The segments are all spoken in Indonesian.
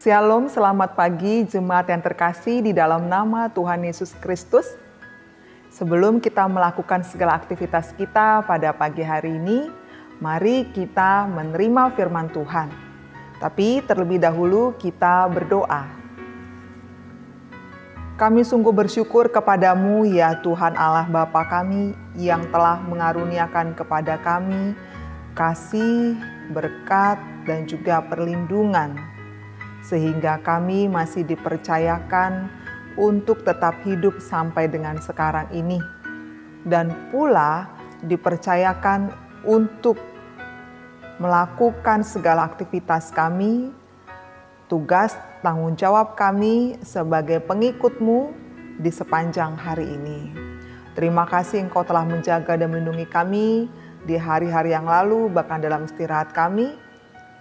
Shalom, selamat pagi jemaat yang terkasih di dalam nama Tuhan Yesus Kristus. Sebelum kita melakukan segala aktivitas kita pada pagi hari ini, mari kita menerima firman Tuhan. Tapi terlebih dahulu kita berdoa. Kami sungguh bersyukur kepadamu ya Tuhan Allah Bapa kami yang telah mengaruniakan kepada kami kasih, berkat, dan juga perlindungan. Sehingga kami masih dipercayakan untuk tetap hidup sampai dengan sekarang ini. Dan pula dipercayakan untuk melakukan segala aktivitas kami, tugas tanggung jawab kami sebagai pengikut-Mu di sepanjang hari ini. Terima kasih Engkau telah menjaga dan melindungi kami di hari-hari yang lalu, bahkan dalam istirahat kami.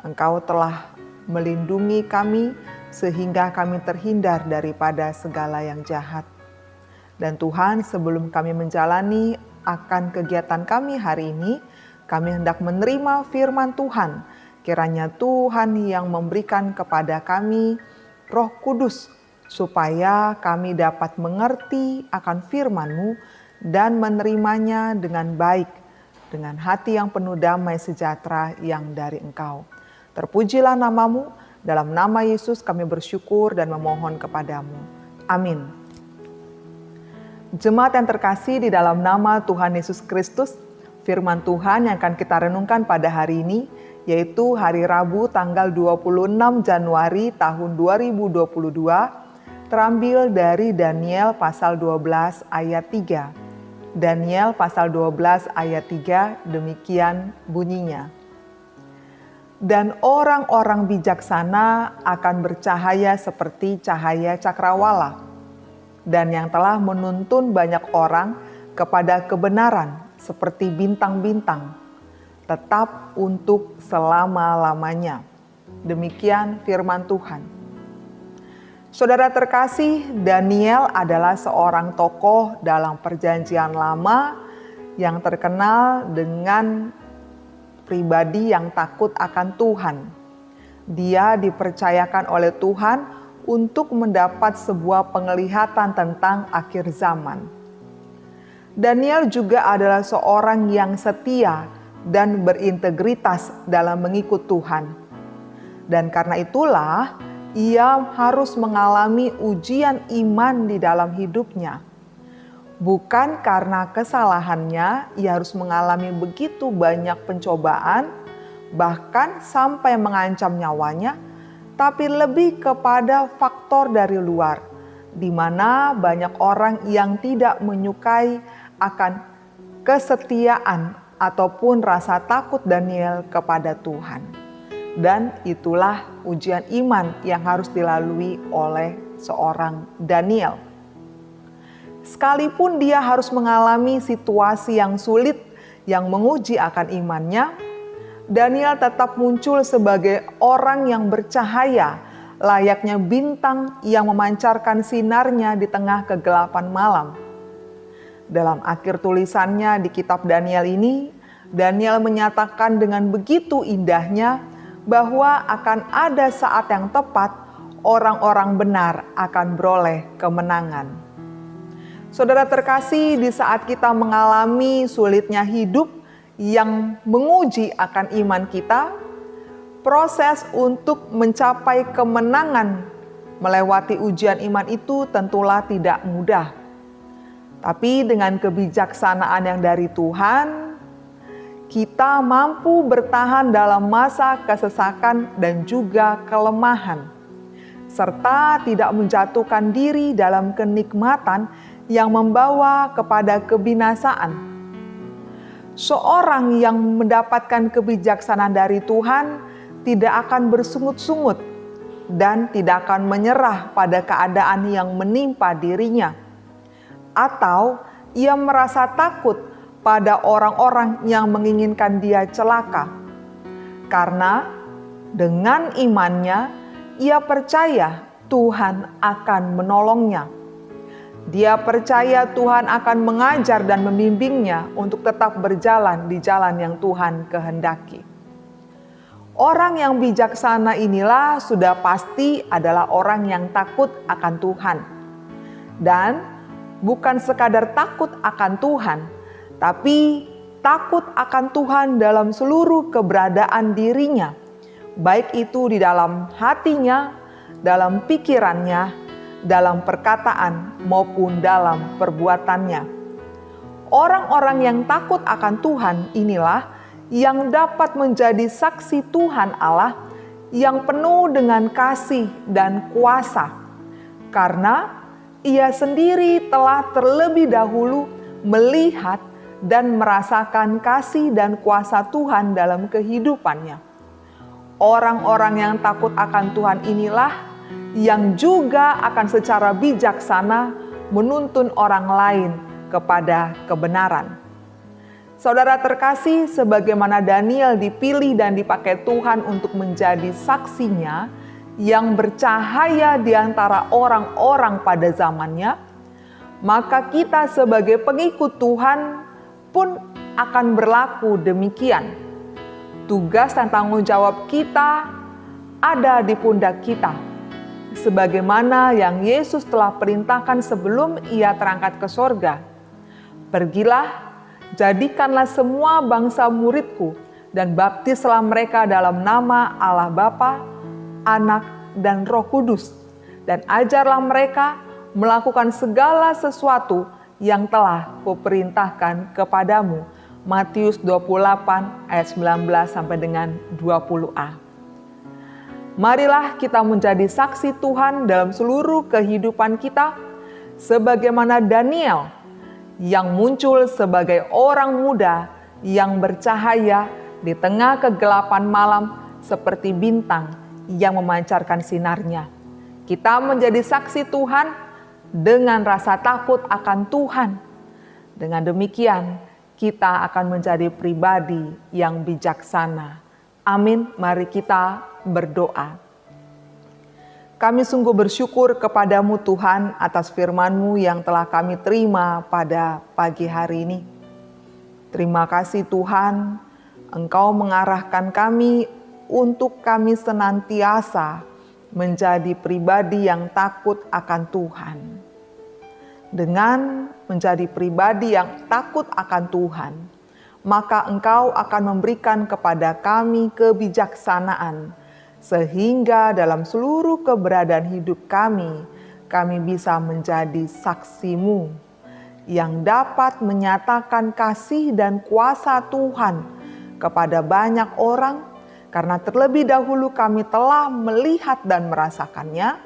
Engkau telah melindungi kami sehingga kami terhindar daripada segala yang jahat. Dan Tuhan, sebelum kami menjalani akan kegiatan kami hari ini, kami hendak menerima firman Tuhan. Kiranya Tuhan yang memberikan kepada kami Roh Kudus, supaya kami dapat mengerti akan firman-Mu dan menerimanya dengan baik, dengan hati yang penuh damai sejahtera yang dari Engkau. Terpujilah nama-Mu, dalam nama Yesus kami bersyukur dan memohon kepadamu. Amin. Jemaat yang terkasih di dalam nama Tuhan Yesus Kristus, firman Tuhan yang akan kita renungkan pada hari ini, yaitu hari Rabu tanggal 26 Januari tahun 2022, terambil dari Daniel pasal 12 ayat 3. Daniel pasal 12 ayat 3, demikian bunyinya. Dan orang-orang bijaksana akan bercahaya seperti cahaya cakrawala, dan yang telah menuntun banyak orang kepada kebenaran seperti bintang-bintang, tetap untuk selama-lamanya. Demikian firman Tuhan. Saudara terkasih, Daniel adalah seorang tokoh dalam Perjanjian Lama yang terkenal dengan pribadi yang takut akan Tuhan. Dia dipercayakan oleh Tuhan untuk mendapat sebuah penglihatan tentang akhir zaman. Daniel juga adalah seorang yang setia dan berintegritas dalam mengikut Tuhan. Dan karena itulah ia harus mengalami ujian iman di dalam hidupnya. Bukan karena kesalahannya, ia harus mengalami begitu banyak pencobaan, bahkan sampai mengancam nyawanya, tapi lebih kepada faktor dari luar, di mana banyak orang yang tidak menyukai akan kesetiaan ataupun rasa takut Daniel kepada Tuhan. Dan itulah ujian iman yang harus dilalui oleh seorang Daniel. Sekalipun dia harus mengalami situasi yang sulit yang menguji akan imannya, Daniel tetap muncul sebagai orang yang bercahaya, layaknya bintang yang memancarkan sinarnya di tengah kegelapan malam. Dalam akhir tulisannya di kitab Daniel ini, Daniel menyatakan dengan begitu indahnya bahwa akan ada saat yang tepat orang-orang benar akan beroleh kemenangan. Saudara terkasih, di saat kita mengalami sulitnya hidup yang menguji akan iman kita, proses untuk mencapai kemenangan melewati ujian iman itu tentulah tidak mudah. Tapi dengan kebijaksanaan yang dari Tuhan, kita mampu bertahan dalam masa kesesakan dan juga kelemahan, serta tidak menjatuhkan diri dalam kenikmatan yang membawa kepada kebinasaan. Seorang yang mendapatkan kebijaksanaan dari Tuhan tidak akan bersungut-sungut dan tidak akan menyerah pada keadaan yang menimpa dirinya, atau ia merasa takut pada orang-orang yang menginginkan dia celaka. Karena dengan imannya ia percaya Tuhan akan menolongnya. Dia percaya Tuhan akan mengajar dan membimbingnya untuk tetap berjalan di jalan yang Tuhan kehendaki. Orang yang bijaksana inilah sudah pasti adalah orang yang takut akan Tuhan. Dan bukan sekadar takut akan Tuhan, tapi takut akan Tuhan dalam seluruh keberadaan dirinya, baik itu di dalam hatinya, dalam pikirannya, dalam perkataan maupun dalam perbuatannya. Orang-orang yang takut akan Tuhan inilah yang dapat menjadi saksi Tuhan Allah yang penuh dengan kasih dan kuasa, karena Ia sendiri telah terlebih dahulu melihat dan merasakan kasih dan kuasa Tuhan dalam kehidupannya. Orang-orang yang takut akan Tuhan inilah yang juga akan secara bijaksana menuntun orang lain kepada kebenaran. Saudara terkasih, sebagaimana Daniel dipilih dan dipakai Tuhan untuk menjadi saksinya yang bercahaya di antara orang-orang pada zamannya, maka kita sebagai pengikut Tuhan pun akan berlaku demikian. Tugas dan tanggung jawab kita ada di pundak kita, sebagaimana yang Yesus telah perintahkan sebelum Ia terangkat ke sorga. Pergilah, jadikanlah semua bangsa muridku dan baptislah mereka dalam nama Allah Bapa, Anak, dan Roh Kudus. Dan ajarlah mereka melakukan segala sesuatu yang telah kuperintahkan kepadamu. Matius 28 ayat 19 sampai dengan 20a. Marilah kita menjadi saksi Tuhan dalam seluruh kehidupan kita, sebagaimana Daniel yang muncul sebagai orang muda yang bercahaya di tengah kegelapan malam seperti bintang yang memancarkan sinarnya. Kita menjadi saksi Tuhan dengan rasa takut akan Tuhan. Dengan demikian, kita akan menjadi pribadi yang bijaksana. Amin. Mari kita berdoa. Kami sungguh bersyukur kepadamu Tuhan atas firman-Mu yang telah kami terima pada pagi hari ini. Terima kasih Tuhan, Engkau mengarahkan kami untuk kami senantiasa menjadi pribadi yang takut akan Tuhan. Dengan menjadi pribadi yang takut akan Tuhan, maka Engkau akan memberikan kepada kami kebijaksanaan, sehingga dalam seluruh keberadaan hidup kami bisa menjadi saksi-Mu yang dapat menyatakan kasih dan kuasa Tuhan kepada banyak orang, karena terlebih dahulu kami telah melihat dan merasakannya.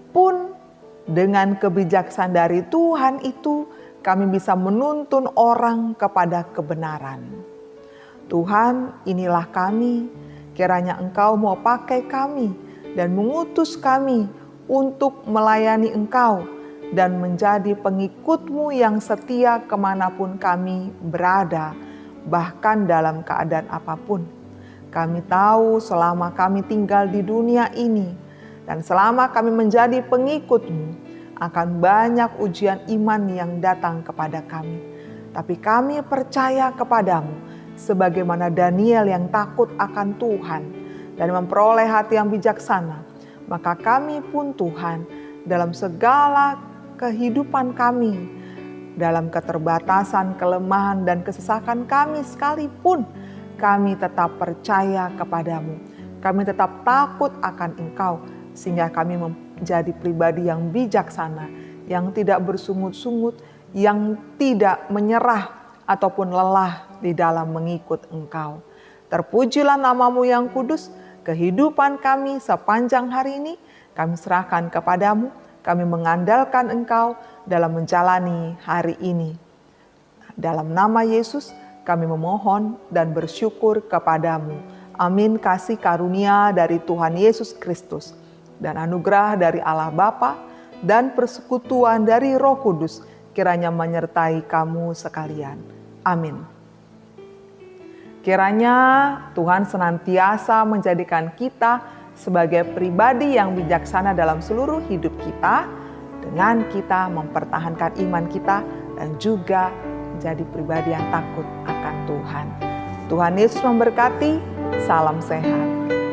Pun dengan kebijaksanaan dari Tuhan itu, kami bisa menuntun orang kepada kebenaran. Tuhan, inilah kami. Kiranya Engkau mau pakai kami dan mengutus kami untuk melayani Engkau dan menjadi pengikut-Mu yang setia kemanapun kami berada, bahkan dalam keadaan apapun. Kami tahu selama kami tinggal di dunia ini dan selama kami menjadi pengikut-Mu, akan banyak ujian iman yang datang kepada kami. Tapi kami percaya kepadamu, sebagaimana Daniel yang takut akan Tuhan dan memperoleh hati yang bijaksana, maka kami pun Tuhan dalam segala kehidupan kami, dalam keterbatasan, kelemahan, dan kesesakan kami sekalipun, kami tetap percaya kepadamu. Kami tetap takut akan Engkau, sehingga kami menjadi pribadi yang bijaksana, yang tidak bersungut-sungut, yang tidak menyerah ataupun lelah di dalam mengikut Engkau. Terpujilah nama-Mu yang kudus. Kehidupan kami sepanjang hari ini kami serahkan kepadamu. Kami mengandalkan Engkau dalam menjalani hari ini. Dalam nama Yesus kami memohon dan bersyukur kepadamu. Amin. Kasih karunia dari Tuhan Yesus Kristus dan anugerah dari Allah Bapa dan persekutuan dari Roh Kudus kiranya menyertai kamu sekalian. Amin. Kiranya Tuhan senantiasa menjadikan kita sebagai pribadi yang bijaksana dalam seluruh hidup kita, dengan kita mempertahankan iman kita dan juga menjadi pribadi yang takut akan Tuhan. Tuhan Yesus memberkati. salam sehat.